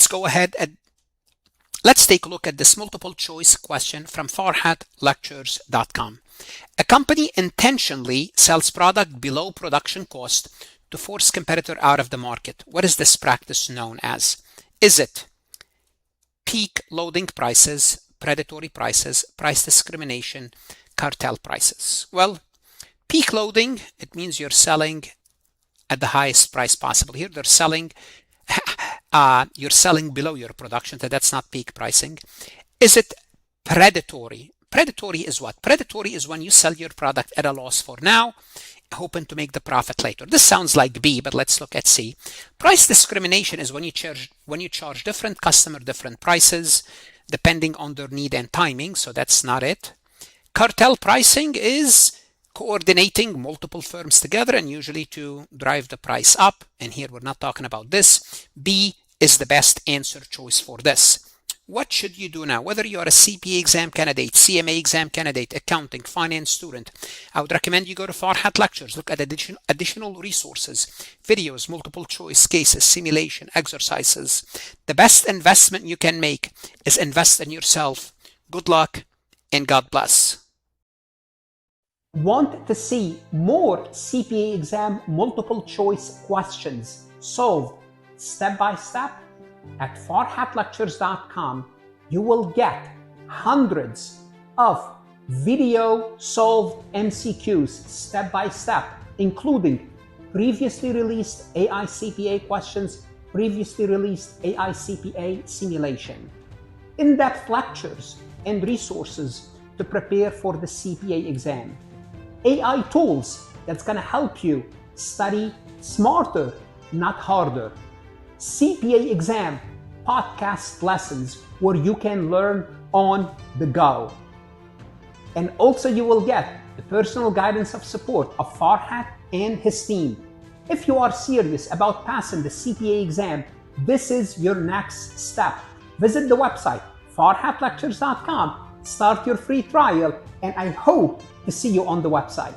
let's go ahead and let's take a look at this multiple choice question from farhatlectures.com. A company intentionally sells product below production cost to force competitor out of the market. What is this practice known as? Is it peak loading prices, predatory prices, price discrimination, cartel prices? Well, peak loading, it means you're selling at the highest price possible. Here they're selling you're selling below your production, so that's not peak pricing. Is it predatory? Predatory is what? Predatory is when you sell your product at a loss for now, hoping to make the profit later. This sounds like B, but let's look at C. Price discrimination is when you charge different customer different prices depending on their need and timing, so that's not it. Cartel pricing is coordinating multiple firms together and usually to drive the price up, and here we're not talking about this. B is the best answer choice for this. What should you do now? Whether you are a CPA exam candidate, CMA exam candidate, accounting, finance student, I would recommend you go to Farhat Lectures. Look at additional resources, videos, multiple choice cases, simulation, exercises. The best investment you can make is invest in yourself. Good luck and God bless. Want to see more CPA exam multiple choice questions solved step by step? At farhatlectures.com, you will get hundreds of video solved MCQs step by step, including previously released AI CPA questions, previously released AI CPA simulation, in-depth lectures and resources to prepare for the CPA exam, AI tools that's going to help you study smarter, not harder, CPA exam podcast lessons where you can learn on the go. And also you will get the personal guidance of support of Farhat and his team. If you are serious about passing the CPA exam, this is your next step. Visit the website farhatlectures.com, start your free trial, and I hope to see you on the website.